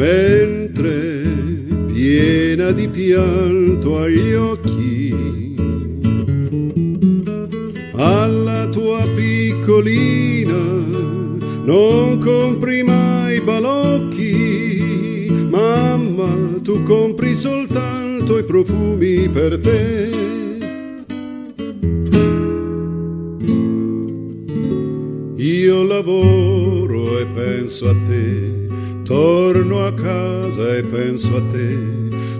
mentre piena di pianto agli occhi, alla tua piccolina non compri mai balocchi, mamma, tu compri soltanto i profumi per te. Io lavoro e penso a te, torno a casa e penso a te,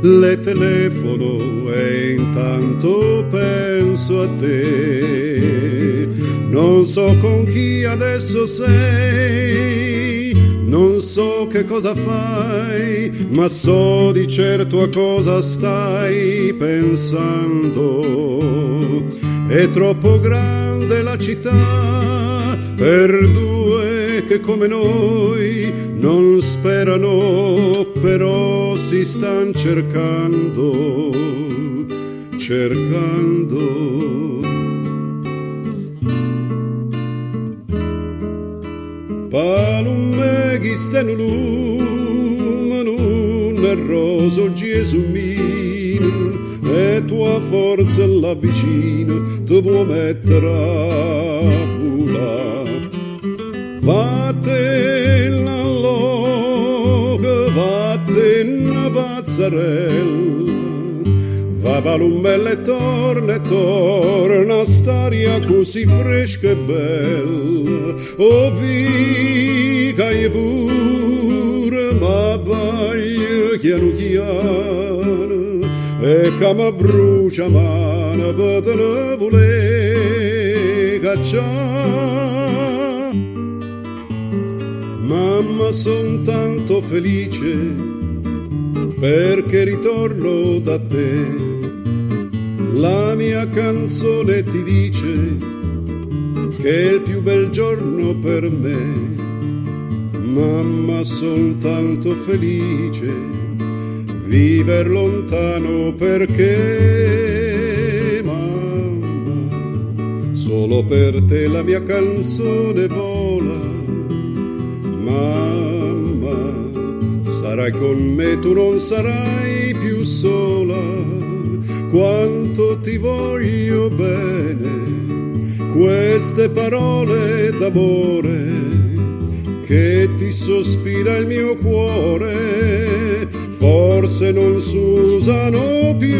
le telefono e intanto penso a te. Non so con chi adesso sei, non so che cosa fai, ma so di certo a cosa stai pensando. È troppo grande la città per due che come noi non sperano, però si stan cercando, cercando. Palume ghistenu lumanu nerroso Gesù mio, e tua forza la vicina ti può mettere a volare. Vattene all'oca, vattene a pazzarella, va palumbella e torna a staria così fresca e bella. Oh vigai pure, ma baglia chiano chiano, e come brucia mano per te ne voler cacciare. Mamma, son tanto felice perché ritorno da te. La mia canzone ti dice che è il più bel giorno per me. Mamma, son tanto felice viver lontano perché, mamma, solo per te la mia canzone vola. Mamma, sarai con me, tu non sarai più sola. Quanto ti voglio bene, queste parole d'amore che ti sospira il mio cuore, forse non s'usano più,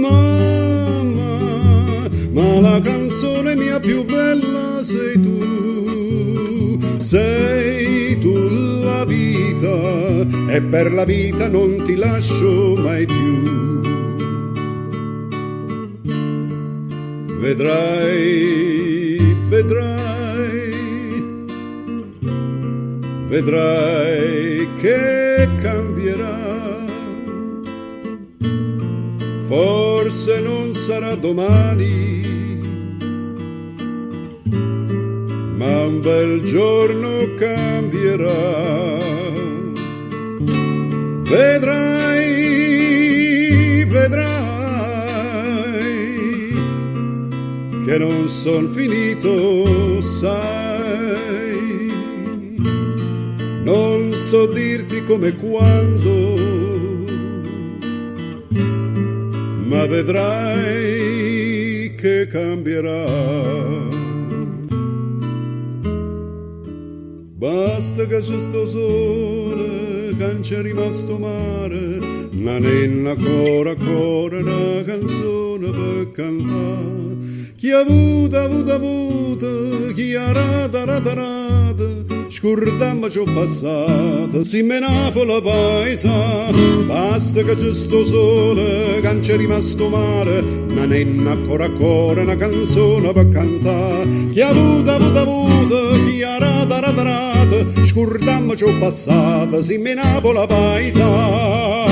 mamma, ma la canzone mia più bella sei tu la vita, e per la vita non ti lascio mai più. Vedrai, vedrai che cambierà. Forse non sarà domani, ma un bel giorno cambierà. Vedrai, che non son finito, sai. Non so dirti come e quando, ma vedrai che cambierà. Basta che c'è sto sole, che non c'è rimasto mare, non è ancora una canzone per cantare. Chi ha avuto, chi ha rata, scordamma c'ho passata, si menava la paesa. Basta che c'è sto sole, che non c'è rimasto mare, non è ancora una canzone per cantare. Chi ha avuto, chi ha rata, scordamma c'ho passata, si menava la paesa.